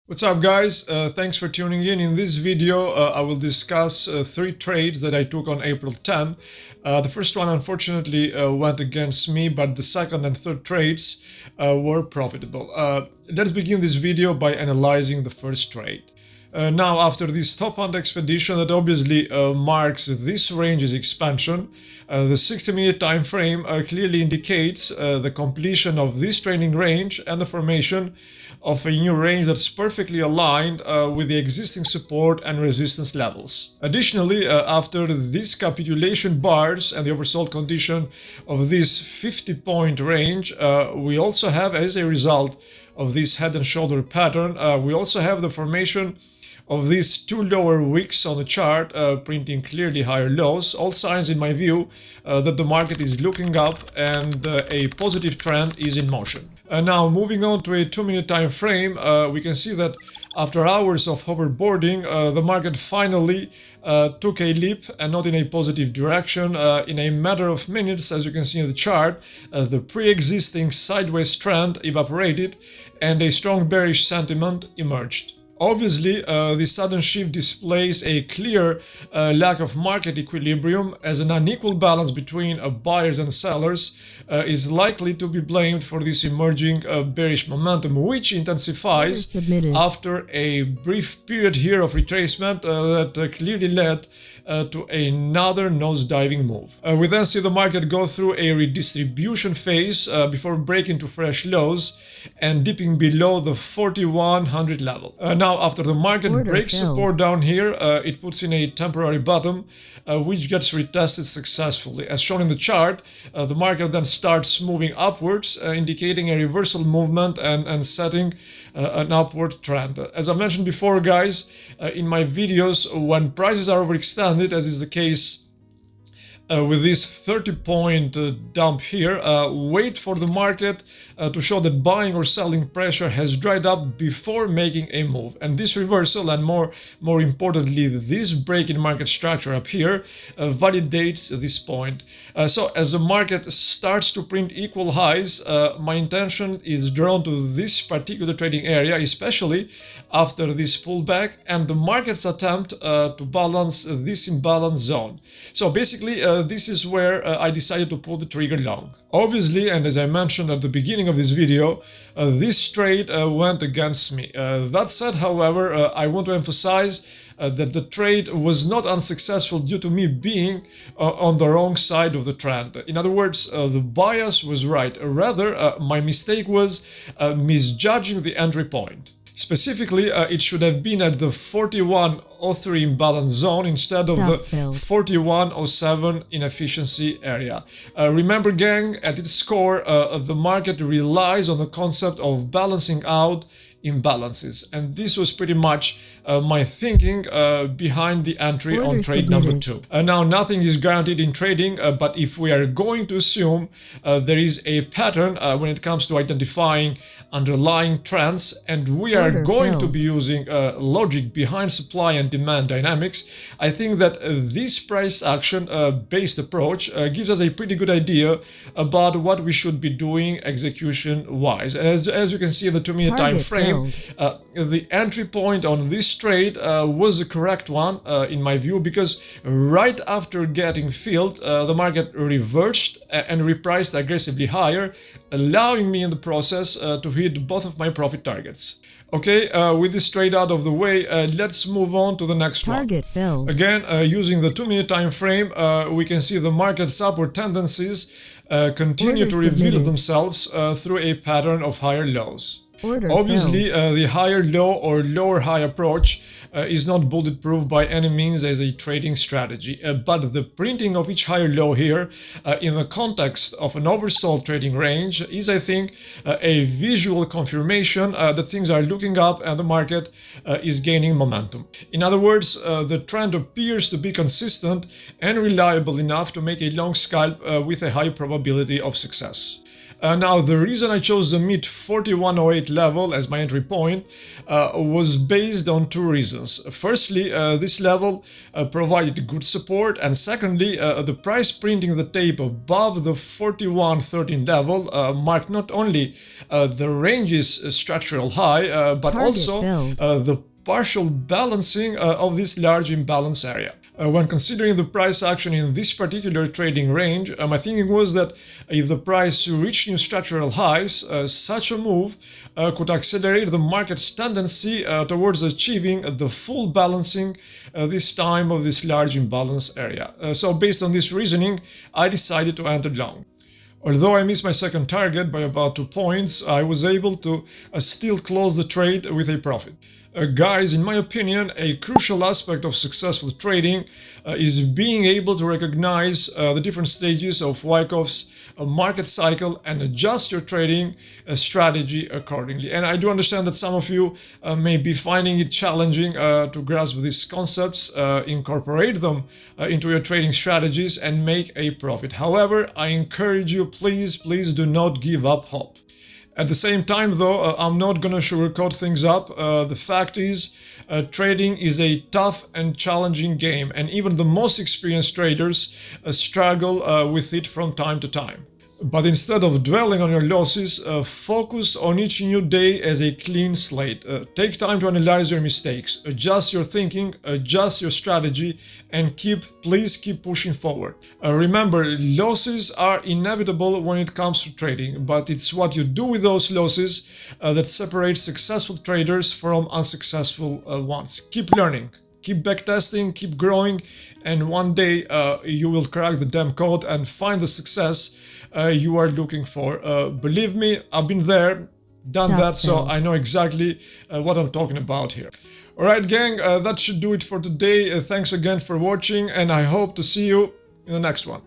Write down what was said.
What's up, guys? Thanks for tuning in. In this video, I will discuss 3 trades that I took on April 10. The first one, unfortunately, went against me, but the second and third trades were profitable. Let's begin this video by analyzing the first trade. Now, after this top-hunt expedition that obviously marks this range's expansion, the 60-minute time frame clearly indicates the completion of this trading range and the formation of a new range that's perfectly aligned with the existing support and resistance levels. Additionally, after these capitulation bars and the oversold condition of this 50-point range, we also have, as a result of this head and shoulder pattern, we also have the formation of these two lower wicks on the chart, printing clearly higher lows. All signs, in my view, that the market is looking up and a positive trend is in motion. Now, moving on to a 2-minute time frame, we can see that after hours of hoverboarding, the market finally took a leap, and not in a positive direction. In a matter of minutes, as you can see in the chart, the pre-existing sideways trend evaporated and a strong bearish sentiment emerged. Obviously, this sudden shift displays a clear lack of market equilibrium, as an unequal balance between buyers and sellers is likely to be blamed for this emerging bearish momentum, which intensifies after a brief period here of retracement that clearly led to another nose-diving move. We then see the market go through a redistribution phase before breaking to fresh lows and dipping below the 4100 level. Now, after the market breaks support down here, it puts in a temporary bottom, which gets retested successfully. As shown in the chart, the market then starts moving upwards, indicating a reversal movement and setting an upward trend. As I mentioned before, guys, in my videos, when prices are overextended, as is the case with this 30-point dump here, wait for the market to show that buying or selling pressure has dried up before making a move. And this reversal, and more importantly, this break in market structure up here, validates this point. So as the market starts to print equal highs, my intention is drawn to this particular trading area, especially after this pullback and the market's attempt to balance this imbalance zone. So basically, this is where I decided to pull the trigger long. Obviously, and as I mentioned at the beginning of this video, this trade went against me. That said, however, I want to emphasize that the trade was not unsuccessful due to me being on the wrong side of the trend. In other words, the bias was right. Rather, my mistake was misjudging the entry point. Specifically, it should have been at the 4103 imbalance zone instead of the 4107 inefficiency area. Remember, gang, at its core, the market relies on the concept of balancing out imbalances, and this was pretty much my thinking behind the entry on trade number 2. Now, nothing is guaranteed in trading, but if we are going to assume there is a pattern when it comes to identifying underlying trends, and we are going to be using logic behind supply and demand dynamics, I think that this price action based approach gives us a pretty good idea about what we should be doing execution wise. And as you can see in the 2-minute time frame, the entry point on this trade was the correct one in my view, because right after getting filled, the market reversed and repriced aggressively higher, allowing me in the process to hit both of my profit targets. Okay, with this trade out of the way, let's move on to the next one. Again, using the 2-minute time frame, we can see the market's upward tendencies continue to reveal themselves through a pattern of higher lows. Obviously, the higher low or lower high approach is not bulletproof by any means as a trading strategy, but the printing of each higher low here in the context of an oversold trading range is, I think, a visual confirmation that things are looking up and the market is gaining momentum. In other words, the trend appears to be consistent and reliable enough to make a long scalp with a high probability of success. Now, the reason I chose the mid 4108 level as my entry point was based on two reasons. Firstly, this level provided good support, and secondly, the price printing the tape above the 4113 level marked not only the range's structural high, but also the partial balancing of this large imbalance area. When considering the price action in this particular trading range, my thinking was that if the price reached new structural highs, such a move could accelerate the market's tendency towards achieving the full balancing this time of this large imbalance area. So based on this reasoning, I decided to enter long. Although I missed my second target by about 2 points, I was able to still close the trade with a profit. Guys, in my opinion, a crucial aspect of successful trading is being able to recognize the different stages of Wyckoff's market cycle and adjust your trading strategy accordingly. And I do understand that some of you may be finding it challenging to grasp these concepts, incorporate them into your trading strategies and make a profit. However, I encourage you, please do not give up hope. At the same time, though, I'm not gonna sugarcoat things up. The fact is, trading is a tough and challenging game, and even the most experienced traders struggle with it from time to time. But instead of dwelling on your losses, focus on each new day as a clean slate. Take time to analyze your mistakes, adjust your thinking, adjust your strategy, and please keep pushing forward. Remember, losses are inevitable when it comes to trading, but it's what you do with those losses that separates successful traders from unsuccessful ones. Keep learning, keep backtesting, keep growing, and one day you will crack the damn code and find the success you are looking for. Believe me, I've been there, done that, so I know exactly what I'm talking about here. Alright gang, that should do it for today. Thanks again for watching, and I hope to see you in the next one.